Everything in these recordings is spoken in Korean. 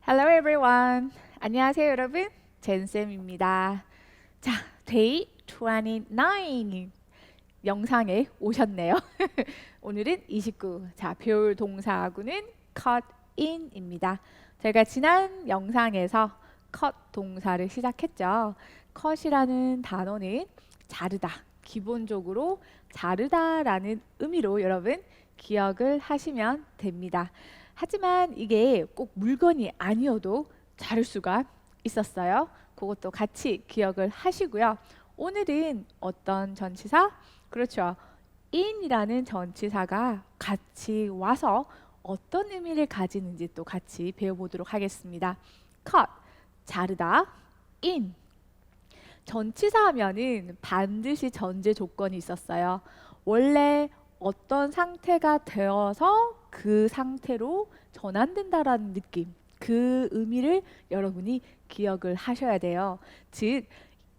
Hello everyone. 안녕하세요 여러분. 젠쌤입니다. 자, Day 29 영상에 오셨네요. 오늘은 29. 자, 배울 동사구는 cut in입니다. 저희가 지난 영상에서 cut 동사를 시작했죠. cut이라는 단어는 자르다. 기본적으로 자르다라는 의미로 여러분 기억을 하시면 됩니다. 하지만 이게 꼭 물건이 아니어도 자를 수가 있었어요. 그것도 같이 기억을 하시고요. 오늘은 어떤 전치사? 그렇죠. in이라는 전치사가 같이 와서 어떤 의미를 가지는지 또 같이 배워보도록 하겠습니다. cut, 자르다, in. 전치사 하면은 반드시 전제 조건이 있었어요. 원래 어떤 상태가 되어서 그 상태로 전환된다라는 느낌, 그 의미를 여러분이 기억을 하셔야 돼요. 즉,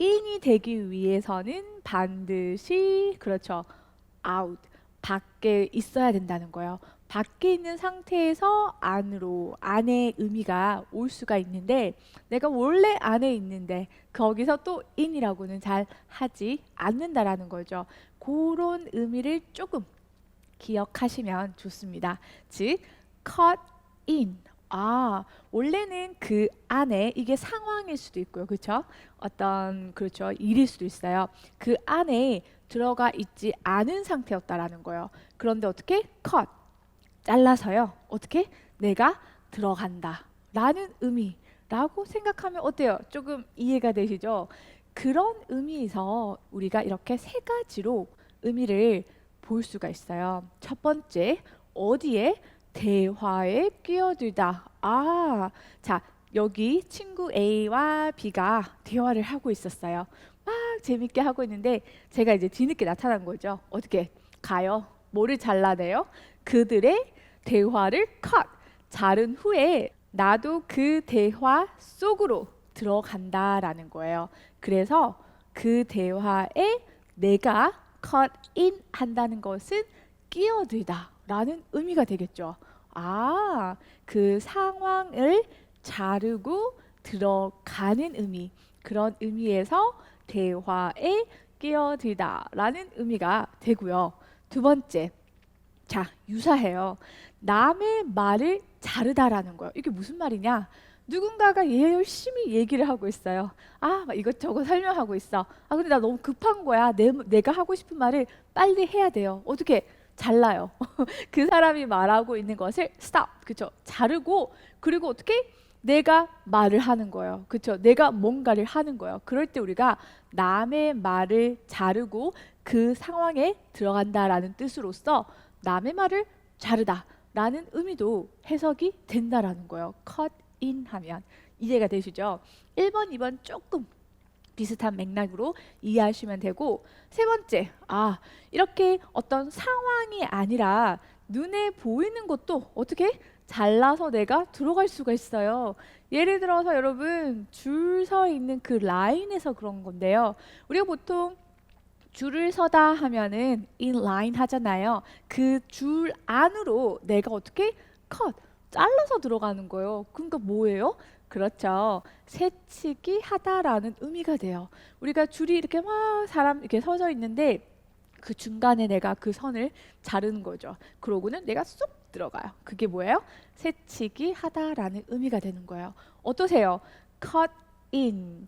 in이 되기 위해서는 반드시 그렇죠. out, 밖에 있어야 된다는 거예요. 밖에 있는 상태에서 안으로, 안의 의미가 올 수가 있는데 내가 원래 안에 있는데 거기서 또 in이라고는 잘 하지 않는다라는 거죠. 그런 의미를 조금 기억하시면 좋습니다. 즉, cut in. 원래는 그 안에 이게 상황일 수도 있고요. 그렇죠? 어떤 그렇죠. 일일 수도 있어요. 그 안에 들어가 있지 않은 상태였다라는 거예요. 그런데 어떻게? cut. 잘라서요. 어떻게? 내가 들어간다. 라는 의미라고 생각하면 어때요? 조금 이해가 되시죠? 그런 의미에서 우리가 이렇게 세 가지로 의미를 볼 수가 있어요. 첫 번째, 어디에? 대화에 끼어들다. 자, 여기 친구 A와 B가 대화를 하고 있었어요. 막 재밌게 하고 있는데 제가 이제 뒤늦게 나타난 거죠. 어떻게? 가요. 뭐를 잘라내요? 그들의 대화를 컷, 자른 후에 나도 그 대화 속으로 들어간다라는 거예요. 그래서 그 대화에 내가 cut in 한다는 것은 끼어들다 라는 의미가 되겠죠. 그 상황을 자르고 들어가는 의미, 그런 의미에서 대화에 끼어들다 라는 의미가 되고요. 두 번째, 자, 유사해요. 남의 말을 자르다라는 거예요. 이게 무슨 말이냐? 누군가가 열심히 얘기를 하고 있어요. 막 이것저것 설명하고 있어. 근데 나 너무 급한 거야. 내가 하고 싶은 말을 빨리 해야 돼요. 어떻게? 잘라요. 그 사람이 말하고 있는 것을 stop, 그쵸? 자르고, 그리고 어떻게? 내가 말을 하는 거예요. 그쵸? 내가 뭔가를 하는 거예요. 그럴 때 우리가 남의 말을 자르고 그 상황에 들어간다라는 뜻으로서 남의 말을 자르다 라는 의미도 해석이 된다라는 거예요. cut in 하면 이해가 되시죠? 1번, 2번 조금 비슷한 맥락으로 이해하시면 되고, 세 번째, 이렇게 어떤 상황이 아니라 눈에 보이는 것도 어떻게 잘라서 내가 들어갈 수가 있어요. 예를 들어서 여러분 줄 서 있는 그 라인에서 그런 건데요. 우리가 보통 줄을 서다 하면은 in line 하잖아요. 그 줄 안으로 내가 어떻게 cut, 잘라서 들어가는 거예요. 그러니까 뭐예요? 그렇죠. 새치기 하다라는 의미가 돼요. 우리가 줄이 이렇게 막 사람 이렇게 서져 있는데 그 중간에 내가 그 선을 자르는 거죠. 그러고는 내가 쏙 들어가요. 그게 뭐예요? 새치기 하다라는 의미가 되는 거예요. 어떠세요? cut in.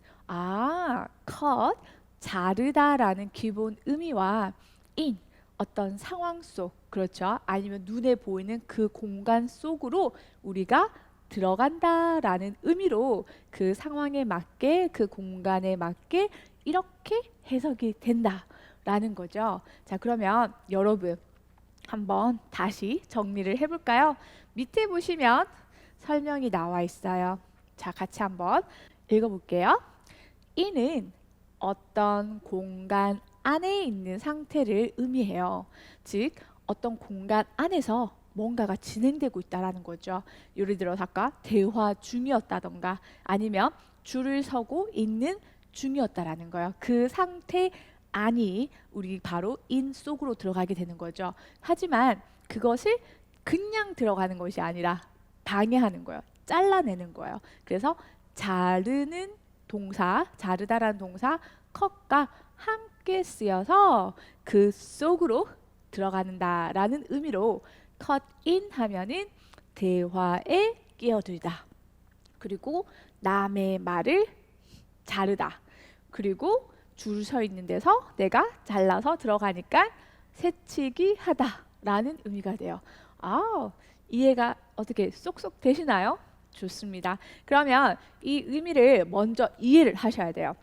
cut. 자르다라는 기본 의미와 in, 어떤 상황 속, 그렇죠? 아니면 눈에 보이는 그 공간 속으로 우리가 들어간다라는 의미로 그 상황에 맞게, 그 공간에 맞게 이렇게 해석이 된다라는 거죠. 자, 그러면 여러분 한번 다시 정리를 해볼까요? 밑에 보시면 설명이 나와 있어요. 자, 같이 한번 읽어볼게요. in은 어떤 공간 안에 있는 상태를 의미해요. 즉, 어떤 공간 안에서 뭔가가 진행되고 있다라는 거죠. 예를 들어서 아까 대화 중이었다던가 아니면 줄을 서고 있는 중이었다라는 거예요. 그 상태 안이 우리 바로 인 속으로 들어가게 되는 거죠. 하지만 그것을 그냥 들어가는 것이 아니라 방해하는 거예요. 잘라내는 거예요. 그래서 자르는 동사, 자르다라는 동사 cut과 함께 쓰여서 그 속으로 들어간다라는 의미로 cut in 하면은 대화에 끼어들다. 그리고 남의 말을 자르다. 그리고 줄 서 있는 데서 내가 잘라서 들어가니까 새치기 하다라는 의미가 돼요. 아, 이해가 어떻게 쏙쏙 되시나요? 좋습니다. 그러면 이 의미를 먼저 이해를 하셔야 돼요.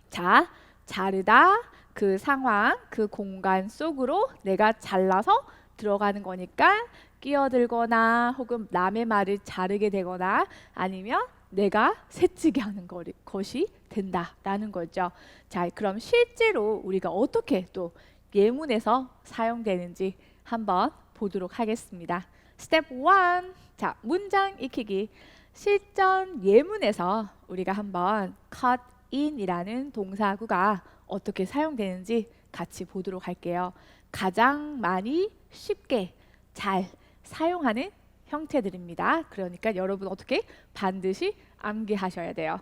자, 자르다 그 상황, 그 공간 속으로 내가 잘라서 들어가는 거니까 끼어들거나 혹은 남의 말을 자르게 되거나 아니면 내가 새치게 하는 것이 된다라는 거죠. 자, 그럼 실제로 우리가 어떻게 또 예문에서 사용되는지 한번 보도록 하겠습니다. 스텝 1. 자, 문장 익히기. 실전 예문에서 우리가 한번 cut in이라는 동사구가 어떻게 사용되는지 같이 보도록 할게요. 가장 많이 쉽게 잘 사용하는 형태들입니다. 그러니까 여러분 어떻게 반드시 암기하셔야 돼요.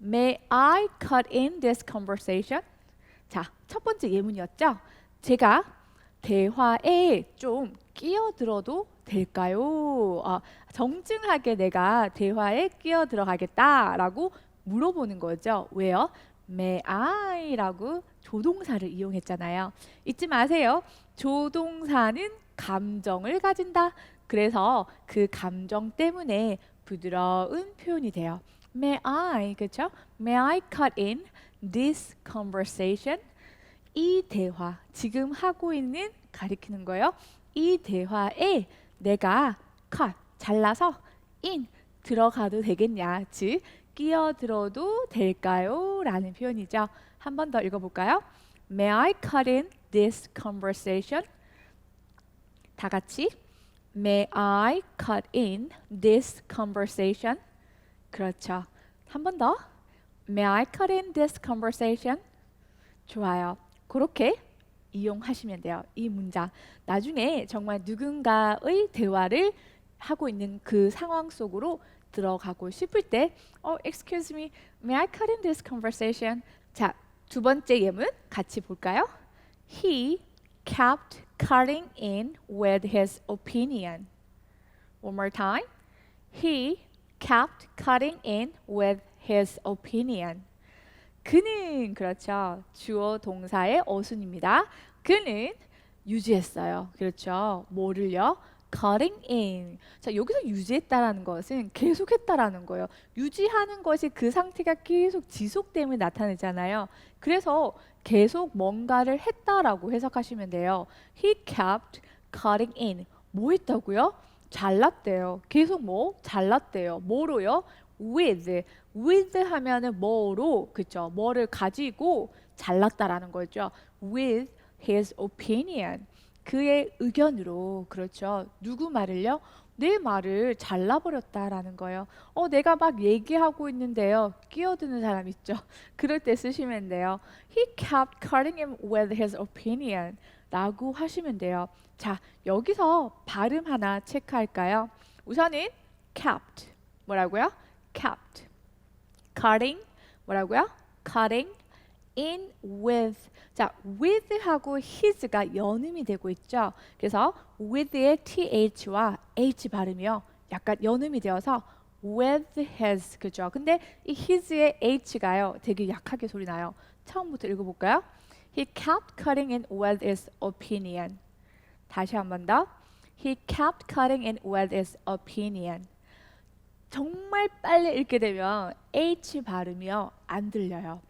May I cut in this conversation? 자, 첫 번째 예문이었죠. 제가 대화에 좀 끼어들어도 될까요? 정중하게 내가 대화에 끼어들어가겠다라고 물어보는 거죠. 왜요? May I라고 조동사를 이용했잖아요. 잊지 마세요. 조동사는 감정을 가진다. 그래서 그 감정 때문에 부드러운 표현이 돼요. May I, 그렇죠? May I cut in this conversation? 이 대화, 지금 하고 있는 가리키는 거예요. 이 대화에 내가 cut, 잘라서 in, 들어가도 되겠냐? 즉, 끼어들어도 될까요? 라는 표현이죠. 한 번 더 읽어볼까요? May I cut in this conversation? 다 같이 May I cut in this conversation? 그렇죠. 한 번 더 May I cut in this conversation? 좋아요. 그렇게 이용하시면 돼요. 이 문장. 나중에 정말 누군가의 대화를 하고 있는 그 상황 속으로 들어가고 싶을 때 excuse me, may I cut in this conversation? 자, 두 번째 예문 같이 볼까요? He kept cutting in with his opinion. One more time. He kept cutting in with his opinion. 그는, 그렇죠. 주어 동사의 어순입니다. 그는 유지했어요. 그렇죠. 뭐를요? cutting in. 자, 여기서 유지했다라는 것은 계속했다라는 거예요. 유지하는 것이 그 상태가 계속 지속됨을 나타내잖아요. 그래서 계속 뭔가를 했다라고 해석하시면 돼요. He kept cutting in. 뭐 했다고요? 잘랐대요. 계속 뭐? 잘랐대요. 뭐로요? with 하면은 뭐로, 그쵸? 뭐를 가지고 잘랐다라는 거죠. with his opinion. 그의 의견으로, 그렇죠. 누구 말을요? 내 말을 잘라버렸다라는 거예요. 내가 막 얘기하고 있는데요. 끼어드는 사람 있죠. 그럴 때 쓰시면 돼요. He kept cutting him with his opinion. 라고 하시면 돼요. 자, 여기서 발음 하나 체크할까요? 우선은 kept. 뭐라고요? kept. cutting. 뭐라고요? cutting in with. 자, with하고 his가 연음이 되고 있죠. 그래서 with의 th와 h 발음이요. 약간 연음이 되어서 with his, 그죠? 근데 이 his의 h가요. 되게 약하게 소리 나요. 처음부터 읽어볼까요? He kept cutting in with his opinion. 다시 한 번 더. He kept cutting in with his opinion. 정말 빨리 읽게 되면 H 발음이요 안 들려요.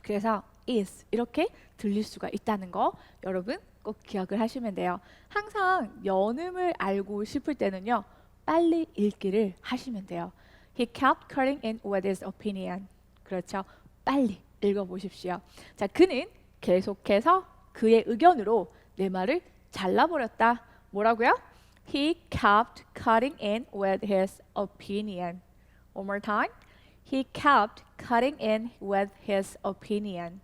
그래서 is 이렇게 들릴 수가 있다는 거 여러분 꼭 기억을 하시면 돼요. 항상 연음을 알고 싶을 때는요 빨리 읽기를 하시면 돼요. He kept cutting in with his opinion. 그렇죠. 빨리 읽어보십시오. 자, 그는 계속해서 그의 의견으로 내 말을 잘라버렸다. 뭐라고요? He kept cutting in with his opinion. One more time. He kept cutting in with his opinion.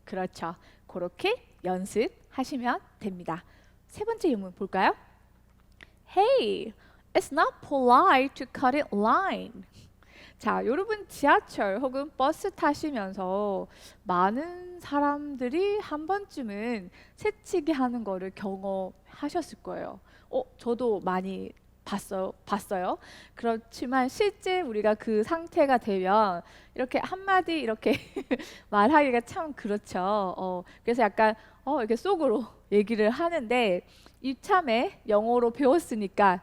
그렇죠. 그렇게 연습하시면 됩니다. 세 번째 예문 볼까요? Hey, It's not polite to cut in line. 자, 여러분 지하철 혹은 버스 타시면서 많은 사람들이 한 번쯤은 새치기 하는 거를 경험하셨을 거예요. 저도 많이 봤어요. 그렇지만 실제 우리가 그 상태가 되면 이렇게 한마디 이렇게 말하기가 참 그렇죠. 그래서 약간 이렇게 속으로 얘기를 하는데 이참에 영어로 배웠으니까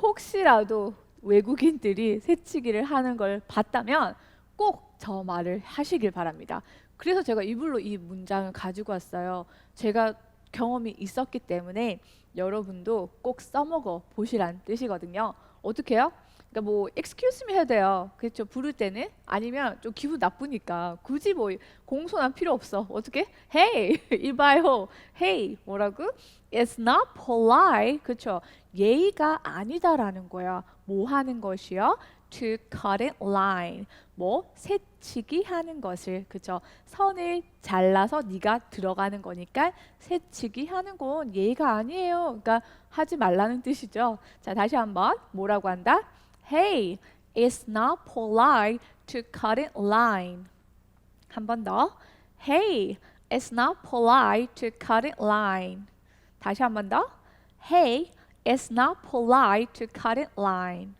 혹시라도 외국인들이 새치기를 하는 걸 봤다면 꼭 저 말을 하시길 바랍니다. 그래서 제가 이불로 이 문장을 가지고 왔어요. 제가 경험이 있었기 때문에 여러분도 꼭 써먹어 보시란 뜻이거든요. 어떻게 해요? 그러니까 뭐 excuse me 해도 돼요. 그렇죠. 부를 때는 아니면 좀 기분 나쁘니까 굳이 뭐 공손한 필요 없어. 어떻게? Hey, 이봐요. Hey, 뭐라고? It's not polite. 그렇죠. 예의가 아니다라는 거야. 뭐 하는 것이요? To cut in line. 뭐 새치기 하는 것을 그죠? 선을 잘라서 네가 들어가는 거니까 새치기 하는 건 예의가 아니에요. 그러니까 하지 말라는 뜻이죠. 자, 다시 한번 뭐라고 한다? Hey, it's not polite to cut in line. 한 번 더. Hey, it's not polite to cut in line. 다시 한 번 더. Hey, it's not polite to cut in line.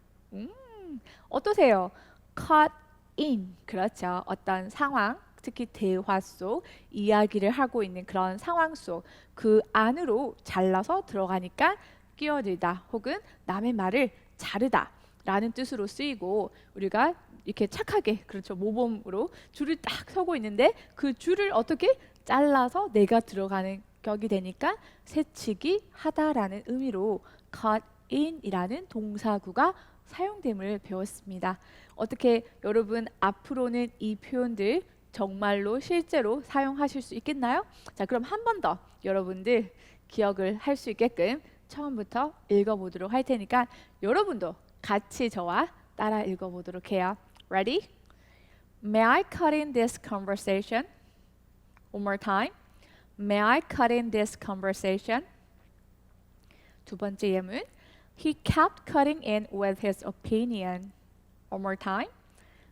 어떠세요? cut in. 그렇죠. 어떤 상황, 특히 대화 속 이야기를 하고 있는 그런 상황 속 그 안으로 잘라서 들어가니까 끼어들다 혹은 남의 말을 자르다 라는 뜻으로 쓰이고 우리가 이렇게 착하게 그렇죠. 모범으로 줄을 딱 서고 있는데 그 줄을 어떻게 잘라서 내가 들어가는 격이 되니까 새치기 하다라는 의미로 cut in이라는 동사구가 사용됨을 배웠습니다. 어떻게 여러분 앞으로는 이 표현들 정말로 실제로 사용하실 수 있겠나요? 자, 그럼 한 번 더 여러분들 기억을 할 수 있게끔 처음부터 읽어보도록 할 테니까 여러분도 같이 저와 따라 읽어보도록 해요. Ready? May I cut in this conversation? One more time. May I cut in this conversation? 두 번째 예문. He kept cutting in with his opinion. One more time.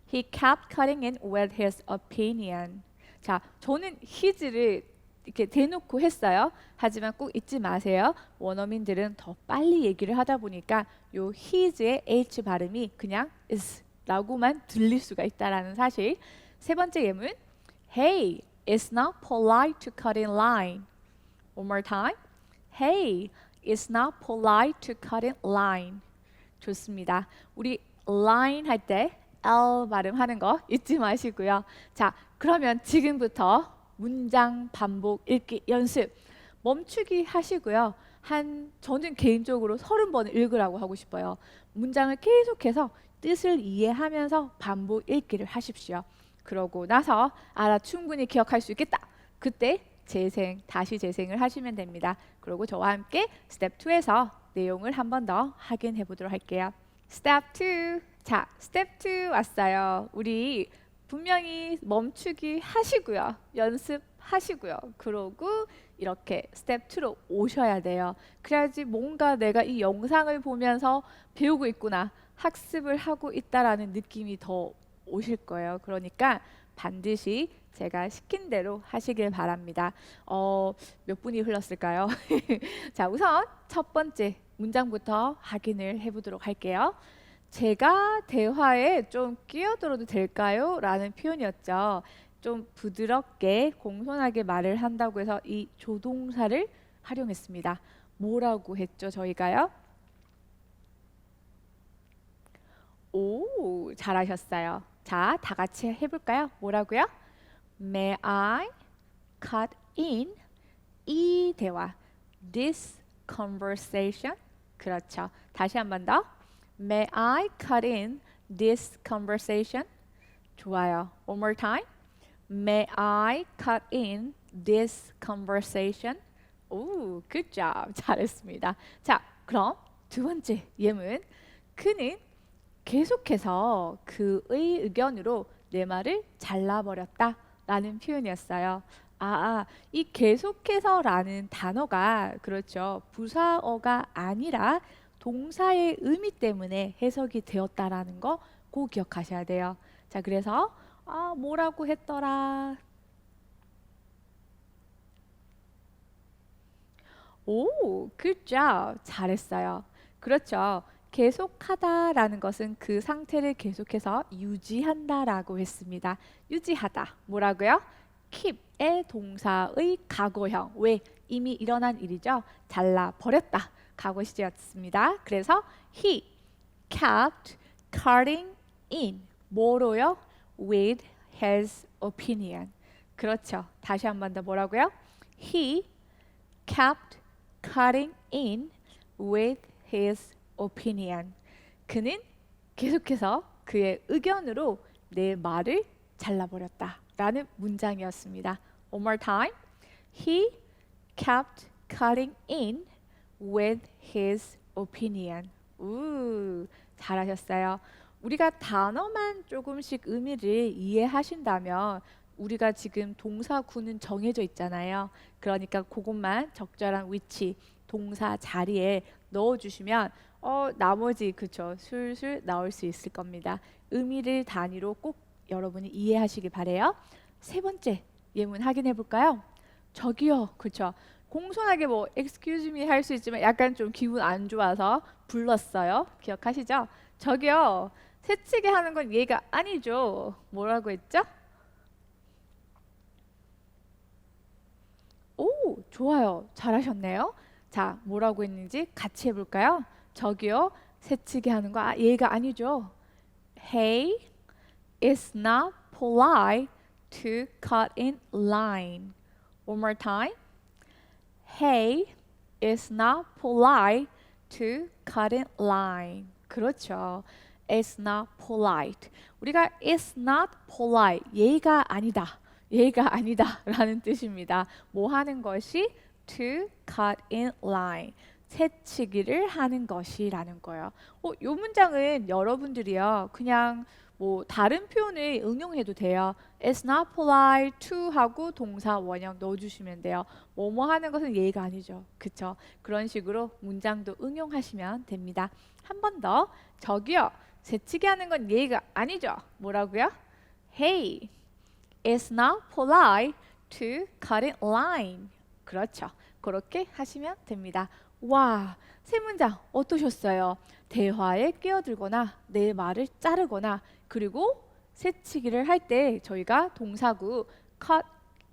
He kept cutting in with his opinion. 자, 저는 his를 이렇게 대놓고 했어요. 하지만 꼭 잊지 마세요. 원어민들은 더 빨리 얘기를 하다 보니까 요 his의 h 발음이 그냥 is라고만 들릴 수가 있다라는 사실. 세 번째 예문. Hey, it's not polite to cut in line. One more time. Hey, it's not polite to cut in line. 좋습니다. 우리 line 할 때 L 발음하는 거 잊지 마시고요. 자, 그러면 지금부터 문장 반복 읽기 연습 멈추기 하시고요. 저는 개인적으로 30번 읽으라고 하고 싶어요. 문장을 계속해서 뜻을 이해하면서 반복 읽기를 하십시오. 그러고 나서 충분히 기억할 수 있겠다. 그때 다시 재생을 하시면 됩니다. 그리고 저와 함께 스텝 2에서 내용을 한 번 더 확인해 보도록 할게요. 스텝 2. 자, 스텝 2 왔어요. 우리 분명히 멈추기 하시고요. 연습하시고요. 그러고 이렇게 스텝 2로 오셔야 돼요. 그래야지 뭔가 내가 이 영상을 보면서 배우고 있구나, 학습을 하고 있다라는 느낌이 더 오실 거예요. 그러니까 반드시 제가 시킨 대로 하시길 바랍니다. 몇 분이 흘렀을까요? 자, 우선 첫 번째 문장부터 확인을 해보도록 할게요. 제가 대화에 좀 끼어들어도 될까요? 라는 표현이었죠. 좀 부드럽게 공손하게 말을 한다고 해서 이 조동사를 활용했습니다. 뭐라고 했죠, 저희가요? 오, 잘하셨어요. 자, 다 같이 해볼까요? 뭐라고요? May I cut in 이 대화, this conversation. 그렇죠. 다시 한 번 더. May I cut in this conversation? 좋아요. One more time. May I cut in this conversation? 오, good job. 잘했습니다. 자, 그럼 두 번째 예문. 그는 계속해서 그의 의견으로 내 말을 잘라버렸다 라는 표현이었어요. 이 계속해서라는 단어가 그렇죠. 부사어가 아니라 동사의 의미 때문에 해석이 되었다라는 거 꼭 기억하셔야 돼요. 자, 그래서 뭐라고 했더라? 오, good job. 잘했어요. 그렇죠. 계속하다라는 것은 그 상태를 계속해서 유지한다라고 했습니다. 유지하다. 뭐라고요? keep의 동사의 과거형. 왜? 이미 일어난 일이죠. 잘라 버렸다. 과거 시제였습니다. 그래서 he kept cutting in. 뭐로요? with his opinion. 그렇죠. 다시 한 번 더 뭐라고요? He kept cutting in with his opinion. 그는 계속해서 그의 의견으로 내 말을 잘라버렸다 라는 문장이었습니다. One more time. He kept cutting in with his opinion. 잘하셨어요. 우리가 단어만 조금씩 의미를 이해하신다면 우리가 지금 동사구는 정해져 있잖아요. 그러니까 그것만 적절한 위치, 동사 자리에 넣어주시면 나머지 그쵸 술술 나올 수 있을 겁니다. 의미를 단위로 꼭 여러분이 이해하시기 바래요. 세 번째 예문 확인해 볼까요? 저기요, 그쵸? 공손하게 뭐 excuse me 할 수 있지만 약간 좀 기분 안 좋아서 불렀어요. 기억하시죠? 저기요, 새치기 하는 건 예의가 아니죠. 뭐라고 했죠? 오, 좋아요. 잘하셨네요. 자, 뭐라고 했는지 같이 해볼까요? 저기요, 새치기 하는 거 예의가 아니죠. Hey, it's not polite to cut in line. One more time. Hey, it's not polite to cut in line. 그렇죠. It's not polite. 우리가 it's not polite, 예의가 아니다. 예의가 아니다 라는 뜻입니다. 뭐 하는 것이? To cut in line. 새치기를 하는 것이라는 거예요. 이 문장은 여러분들이요 그냥 뭐 다른 표현을 응용해도 돼요. It's not polite to 하고 동사 원형 넣어주시면 돼요. 뭐뭐 하는 것은 예의가 아니죠. 그쵸? 그런 식으로 문장도 응용하시면 됩니다. 한 번 더. 저기요, 새치기 하는 건 예의가 아니죠. 뭐라고요? Hey, it's not polite to cut in line. 그렇죠. 그렇게 하시면 됩니다. 와, 세 문장 어떠셨어요? 대화에 끼어들거나 내 말을 자르거나 그리고 새치기를 할 때 저희가 동사구 cut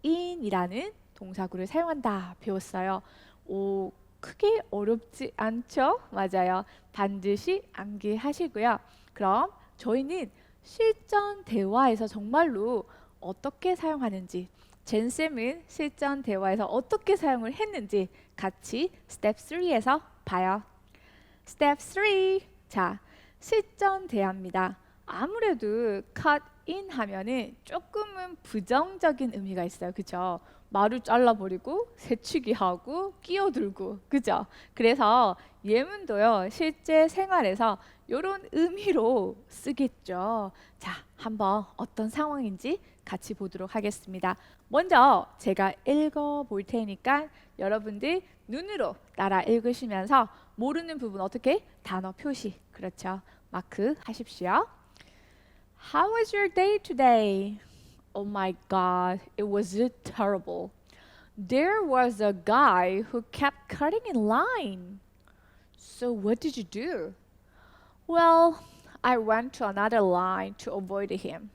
in이라는 동사구를 사용한다 배웠어요. 오, 크게 어렵지 않죠? 맞아요. 반드시 암기하시고요. 그럼 저희는 실전 대화에서 정말로 어떻게 사용하는지, 젠쌤은 실전 대화에서 어떻게 사용을 했는지 같이 스텝 3에서 봐요. 스텝 3. 자, 실전 대화입니다. 아무래도 cut in 하면은 조금은 부정적인 의미가 있어요. 그죠? 말을 잘라버리고 새치기 하고 끼어들고 그죠? 그래서 예문도요 실제 생활에서 이런 의미로 쓰겠죠. 자, 한번 어떤 상황인지 같이 보도록 하겠습니다. 먼저 제가 읽어 볼 테니까 여러분들 눈으로 따라 읽으시면서 모르는 부분 어떻게? 단어 표시, 그렇죠? 마크 하십시오. How was your day today? Oh my God, it was terrible. There was a guy who kept cutting in line. So what did you do? Well, I went to another line to avoid him.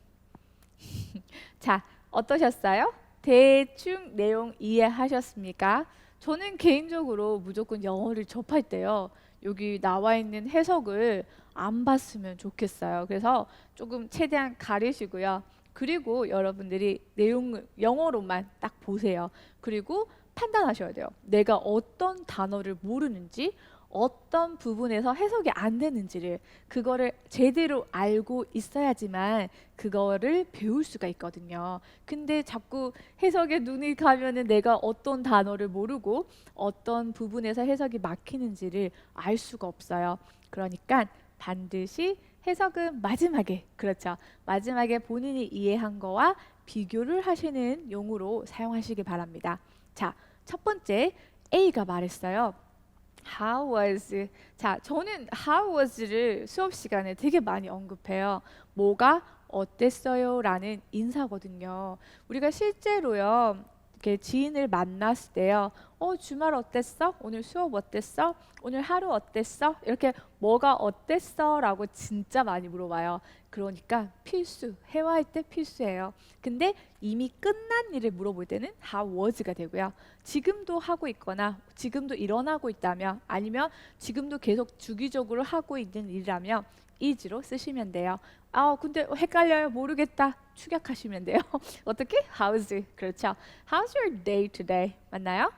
자, 어떠셨어요? 대충 내용 이해하셨습니까? 저는 개인적으로 무조건 영어를 접할 때요. 여기 나와 있는 해석을 안 봤으면 좋겠어요. 그래서 조금 최대한 가리시고요. 그리고 여러분들이 내용을 영어로만 딱 보세요. 그리고 판단하셔야 돼요. 내가 어떤 단어를 모르는지, 어떤 부분에서 해석이 안 되는지를 그거를 제대로 알고 있어야지만 그거를 배울 수가 있거든요. 근데 자꾸 해석에 눈이 가면은 내가 어떤 단어를 모르고 어떤 부분에서 해석이 막히는지를 알 수가 없어요. 그러니까 반드시 해석은 마지막에, 그렇죠, 마지막에 본인이 이해한 거와 비교를 하시는 용어로 사용하시기 바랍니다. 자, 첫 번째 A가 말했어요. How was? 자, 저는 how was를 수업 시간에 되게 많이 언급해요. 뭐가 어땠어요? 라는 인사거든요. 우리가 실제로요, 이렇게 지인을 만났을 때요, 주말 어땠어? 오늘 수업 어땠어? 오늘 하루 어땠어? 이렇게 뭐가 어땠어? 라고 진짜 많이 물어봐요. 그러니까 필수, 회화할 때 필수예요. 근데 이미 끝난 일을 물어볼 때는 how was가 되고요. 지금도 하고 있거나 지금도 일어나고 있다면 아니면 지금도 계속 주기적으로 하고 있는 일이라면 is로 쓰시면 돼요. 근데 헷갈려요. 모르겠다. 축약하시면 돼요. 어떻게? How's? 그렇죠. How's your day today? 맞나요?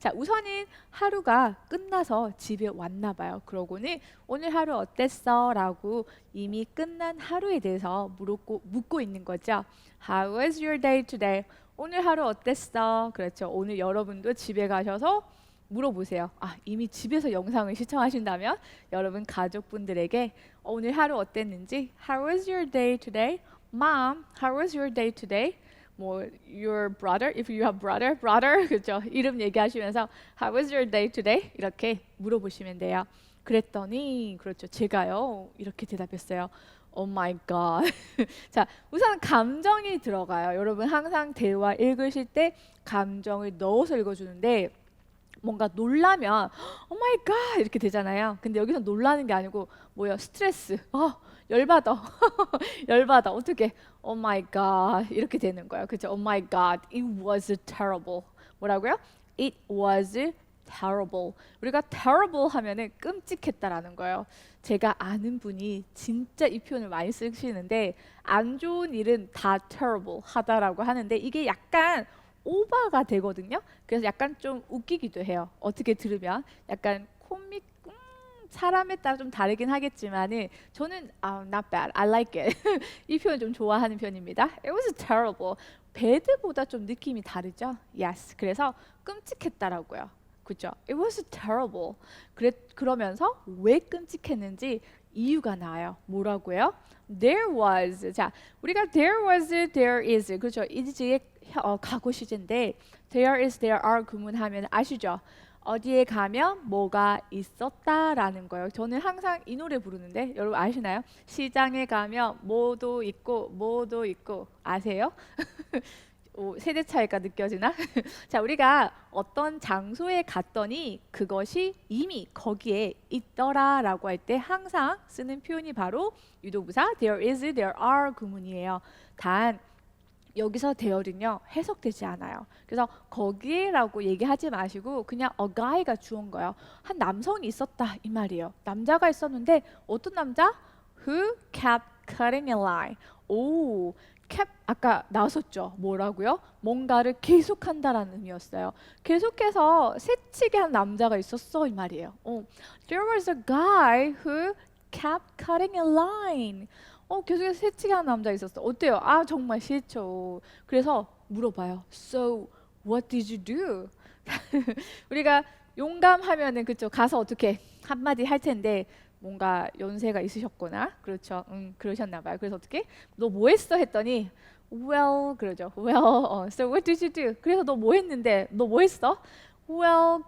자, 우선은 하루가 끝나서 집에 왔나 봐요. 그러고는 오늘 하루 어땠어? 라고 이미 끝난 하루에 대해서 묻고 있는 거죠. How was your day today? 오늘 하루 어땠어? 그렇죠. 오늘 여러분도 집에 가셔서 물어보세요. 이미 집에서 영상을 시청하신다면 여러분 가족분들에게 오늘 하루 어땠는지 How was your day today? Mom, how was your day today? 뭐 your brother, if you have brother, 그죠? 이름 얘기하시면서 How was your day today? 이렇게 물어보시면 돼요. 그랬더니 그렇죠. 제가요 이렇게 대답했어요. Oh my God. 자, 우선 감정이 들어가요. 여러분 항상 대화 읽으실 때 감정을 넣어서 읽어주는데 뭔가 놀라면 Oh my God 이렇게 되잖아요. 근데 여기서 놀라는 게 아니고 뭐야 스트레스. 열받아. 열받아. 어떻게? Oh my God 이렇게 되는 거예요. 그렇죠? Oh my God, it was terrible. 뭐라고요? It was terrible. 우리가 terrible 하면은 끔찍했다라는 거예요. 제가 아는 분이 진짜 이 표현을 많이 쓰시는데 안 좋은 일은 다 terrible 하다라고 하는데 이게 약간 오버가 되거든요. 그래서 약간 좀 웃기기도 해요. 어떻게 들으면 약간 코믹 사람에 따라 좀 다르긴 하겠지만은 저는 not bad, I like it 이 표현 좀 좋아하는 편입니다. It was terrible. bad보다 좀 느낌이 다르죠. Yes. 그래서 끔찍했다라고요. 그죠? It was terrible. 그러면서 왜 끔찍했는지 이유가 나와요. 뭐라고요? There was. 자, 우리가 there was, there is. 그렇죠? is의 과거 시제인데 there is, there are 구문하면 아시죠? 어디에 가면 뭐가 있었다라는 거예요. 저는 항상 이 노래 부르는데 여러분 아시나요? 시장에 가면 뭐도 있고 뭐도 있고 아세요? 세대 차이가 느껴지나? 자, 우리가 어떤 장소에 갔더니 그것이 이미 거기에 있더라라고 할 때 항상 쓰는 표현이 바로 유도부사 there is, there are 구문이에요. 단 여기서 there는요 해석되지 않아요. 그래서 거기에라고 얘기하지 마시고 그냥 a guy가 주어인 거예요. 한 남성이 있었다 이 말이에요. 남자가 있었는데 어떤 남자? Who kept cutting in line. 오, kept 아까 나왔었죠. 뭐라고요? 뭔가를 계속한다라는 의미였어요. 계속해서 새치기 한 남자가 있었어 이 말이에요. There was a guy who kept cutting in line. 계속해서 새치기하는 남자 있었어. 어때요? 정말 싫죠. 그래서 물어봐요. So, what did you do? 우리가 용감하면은 그쵸 가서 어떻게 한마디 할 텐데 뭔가 연세가 있으셨거나 그렇죠. 그러셨나 봐요. 그래서 어떻게? 너 뭐 했어? 했더니 well 그러죠. well, so what did you do? 그래서 너 뭐 했는데 너 뭐 했어? Well,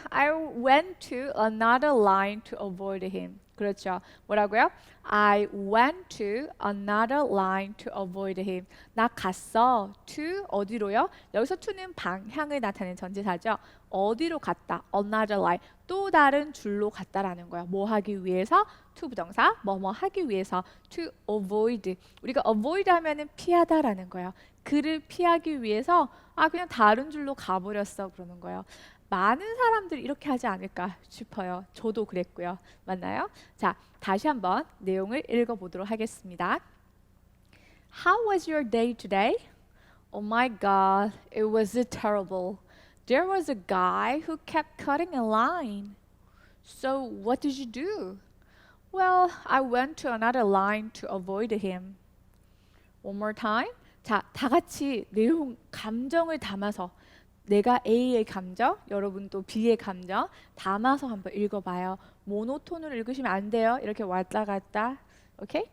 I went to another line to avoid him. 그렇죠. 뭐라고요? I went to another line to avoid him. 나 갔어. to 어디로요? 여기서 to는 방향을 나타내는 전치사죠. 어디로 갔다? another line. 또 다른 줄로 갔다라는 거야. 뭐 하기 위해서? to 부정사. 뭐뭐 하기 위해서. to avoid. 우리가 avoid 하면은 피하다라는 거예요. 그를 피하기 위해서 그냥 다른 줄로 가버렸어 그러는 거예요. 많은 사람들이 이렇게 하지 않을까 싶어요. 저도 그랬고요. 맞나요? 자, 다시 한번 내용을 읽어보도록 하겠습니다. How was your day today? Oh my God, it was terrible. There was a guy who kept cutting in line. So what did you do? Well, I went to another line to avoid him. One more time. 자, 다 같이 내용, 감정을 담아서 내가 A의 감정, 여러분도 B의 감정 담아서 한번 읽어봐요. 모노톤으로 읽으시면 안 돼요. 이렇게 왔다 갔다. 오케이?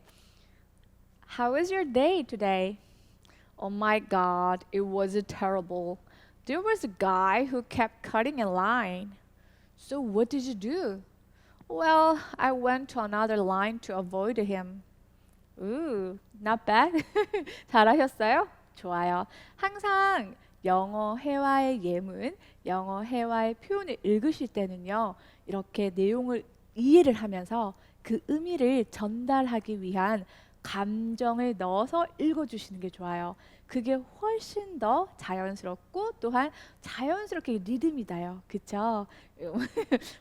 How was your day today? Oh my God, it was terrible. There was a guy who kept cutting in line. So what did you do? Well, I went to another line to avoid him. Ooh, not bad. 잘하셨어요? 좋아요. 항상 영어 회화의 예문, 영어 회화의 표현을 읽으실 때는요, 이렇게 내용을 이해를 하면서 그 의미를 전달하기 위한 감정을 넣어서 읽어주시는 게 좋아요. 그게 훨씬 더 자연스럽고 또한 자연스럽게 리듬이 나요. 그쵸?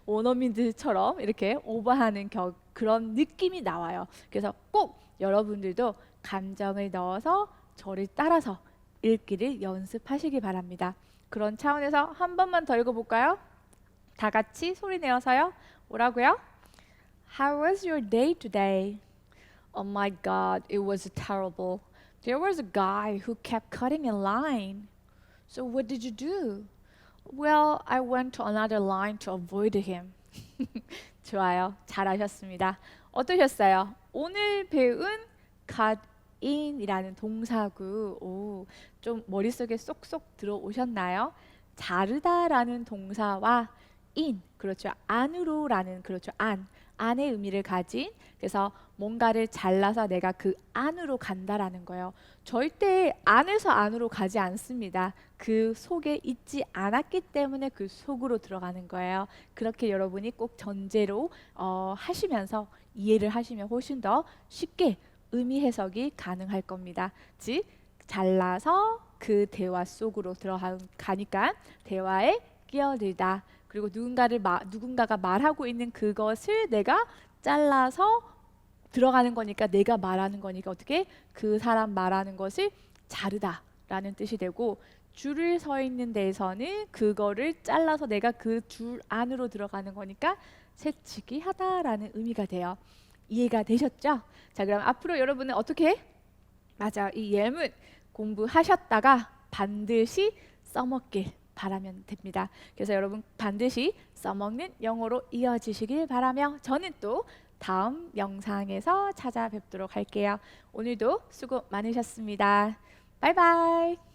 원어민들처럼 이렇게 오버하는 그런 느낌이 나와요. 그래서 꼭 여러분들도 감정을 넣어서 저를 따라서 읽기를 연습하시기 바랍니다. 그런 차원에서 한 번만 더 읽어볼까요? 다 같이 소리 내어서요. 뭐라고요? How was your day today? Oh my God, it was terrible. There was a guy who kept cutting in line. So what did you do? Well, I went to another line to avoid him. 좋아요. 잘하셨습니다. 어떠셨어요? 오늘 배운 cut in이라는 동사구 좀 머릿속에 쏙쏙 들어오셨나요? 자르다라는 동사와 in, 그렇죠. 안으로라는, 그렇죠. 안의 의미를 가진, 그래서 뭔가를 잘라서 내가 그 안으로 간다라는 거예요. 절대 안에서 안으로 가지 않습니다. 그 속에 있지 않았기 때문에 그 속으로 들어가는 거예요. 그렇게 여러분이 꼭 전제로 하시면서 이해를 하시면 훨씬 더 쉽게 의미 해석이 가능할 겁니다. 즉 잘라서 그 대화 속으로 들어가니까 대화에 끼어들다. 그리고 누군가가 말하고 있는 그것을 내가 잘라서 들어가는 거니까, 내가 말하는 거니까 어떻게 그 사람 말하는 것을 자르다라는 뜻이 되고, 줄을 서 있는 데에서는 그거를 잘라서 내가 그 줄 안으로 들어가는 거니까 새치기 하다라는 의미가 돼요. 이해가 되셨죠? 자, 그럼 앞으로 여러분은 어떻게? 맞아, 이 예문 공부하셨다가 반드시 써먹길 바라면 됩니다. 그래서 여러분 반드시 써먹는 영어로 이어지시길 바라며 저는 또 다음 영상에서 찾아뵙도록 할게요. 오늘도 수고 많으셨습니다. 바이바이.